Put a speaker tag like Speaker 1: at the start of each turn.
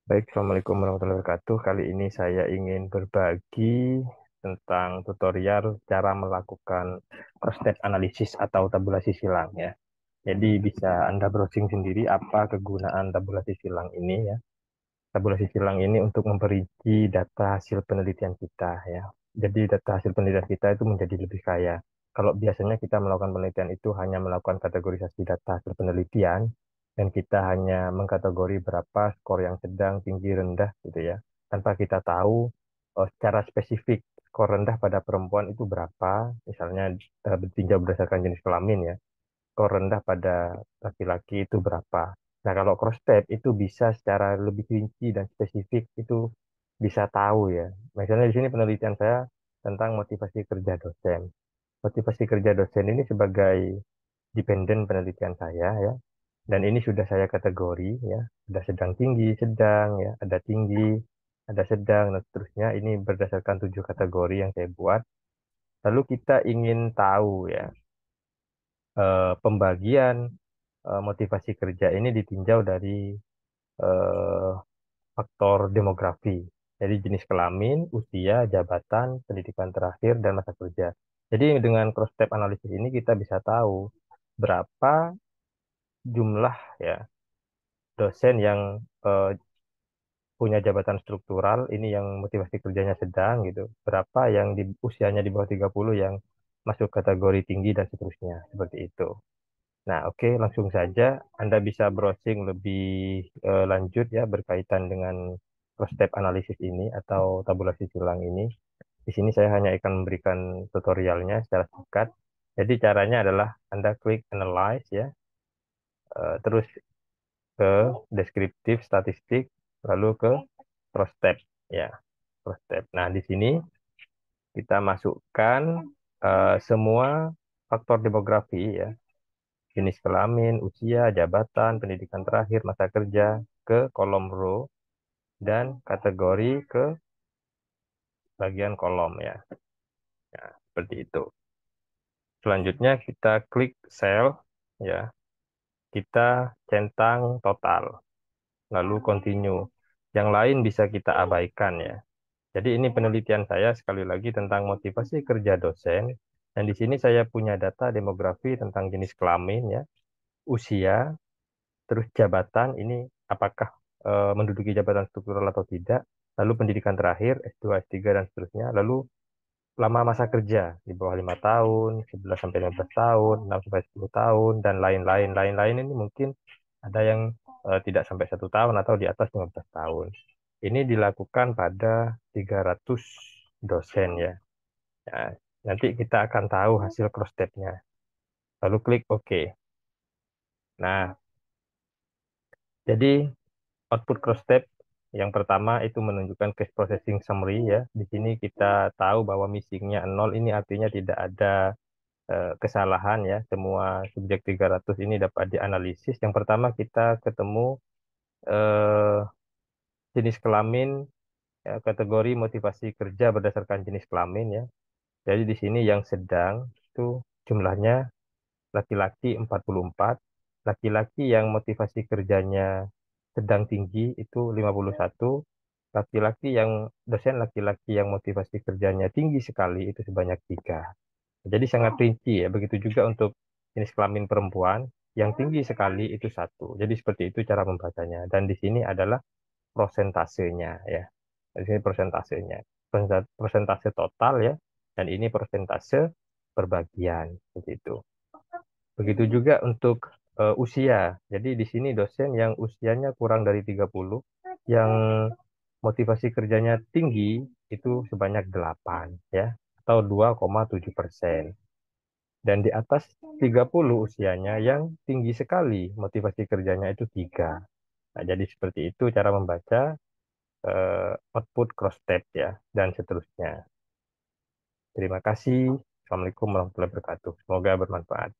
Speaker 1: Baik, Assalamualaikum warahmatullahi wabarakatuh. Kali ini saya ingin berbagi tentang tutorial cara melakukan cross-step analisis atau tabulasi silang ya. Jadi bisa Anda browsing sendiri apa kegunaan tabulasi silang ini ya. Tabulasi silang ini untuk memperinci data hasil penelitian kita ya. Jadi data hasil penelitian kita itu menjadi lebih kaya. Kalau biasanya kita melakukan penelitian itu hanya melakukan kategorisasi data hasil penelitian dan kita hanya mengkategori berapa skor yang sedang, tinggi, rendah gitu ya. Tanpa kita tahu secara spesifik skor rendah pada perempuan itu berapa, misalnya bertinjau berdasarkan jenis kelamin ya skor rendah pada laki-laki itu berapa. Nah, kalau cross step itu bisa secara lebih rinci dan spesifik itu bisa tahu ya. Misalnya di sini penelitian saya tentang motivasi kerja dosen. Motivasi kerja dosen ini sebagai dependen penelitian saya ya. Dan ini sudah saya kategori ya. Ada sedang tinggi, sedang ya, ada tinggi, ada sedang dan seterusnya. Ini berdasarkan 7 kategori yang saya buat. Lalu kita ingin tahu ya pembagian motivasi kerja ini ditinjau dari eh, faktor demografi. Jadi jenis kelamin, usia, jabatan, pendidikan terakhir, dan masa kerja. Jadi dengan cross-step analisis ini kita bisa tahu berapa jumlah ya dosen yang eh, punya jabatan struktural, ini yang motivasi kerjanya sedang gitu. Berapa yang di usianya di bawah 30 yang masuk kategori tinggi dan seterusnya. Seperti itu. Nah, oke, langsung saja Anda bisa browsing lebih lanjut ya berkaitan dengan cross-step analisis ini atau tabulasi silang ini. Di sini saya hanya akan memberikan tutorialnya secara singkat. Jadi caranya adalah Anda klik Analyze ya, terus ke deskriptif statistik, lalu ke cross-step ya, cross-step. Nah, di sini kita masukkan semua faktor demografi ya jenis kelamin, usia, jabatan, pendidikan terakhir, masa kerja ke kolom row dan kategori ke bagian kolom ya. Nah, seperti itu. Selanjutnya kita klik cell ya. Kita centang total, lalu continue. Yang lain bisa kita abaikan ya. Jadi ini penelitian saya sekali lagi tentang motivasi kerja dosen dan di sini saya punya data demografi tentang jenis kelamin ya, usia, terus jabatan ini apakah menduduki jabatan struktural atau tidak, lalu pendidikan terakhir S2, S3 dan seterusnya, lalu lama masa kerja di bawah 5 tahun, 11 sampai 15 tahun, 6 sampai 10 tahun dan lain-lain. Lain-lain ini mungkin ada yang tidak sampai 1 tahun atau di atas 15 tahun. Ini dilakukan pada 300 dosen ya. Nah, nanti kita akan tahu hasil cross step-nya. Lalu klik OK. Nah, jadi output cross step yang pertama itu menunjukkan case processing summary ya. Di sini kita tahu bahwa missingnya 0 ini artinya tidak ada kesalahan ya. Semua subjek 300 ini dapat dianalisis. Yang pertama kita ketemu eh, jenis kelamin ya, kategori motivasi kerja berdasarkan jenis kelamin ya. Jadi di sini yang sedang itu jumlahnya laki-laki 44, laki-laki yang motivasi kerjanya sedang tinggi itu 51, laki-laki yang dosen laki-laki yang motivasi kerjanya tinggi sekali itu sebanyak 3. Jadi sangat rinci ya. Begitu juga untuk jenis kelamin perempuan yang tinggi sekali itu 1. Jadi seperti itu cara membacanya. Dan di sini adalah prosentasenya ya. Di sini prosentasenya. Persentase total ya. Dan ini persentase perbagian seperti itu. Begitu juga untuk usia. Jadi di sini dosen yang usianya kurang dari 30, yang motivasi kerjanya tinggi itu sebanyak 8 ya atau 2,7%. Dan di atas 30 usianya yang tinggi sekali motivasi kerjanya itu 3. Nah, jadi seperti itu cara membaca output cross step ya dan seterusnya. Terima kasih. Assalamualaikum warahmatullahi wabarakatuh. Semoga bermanfaat.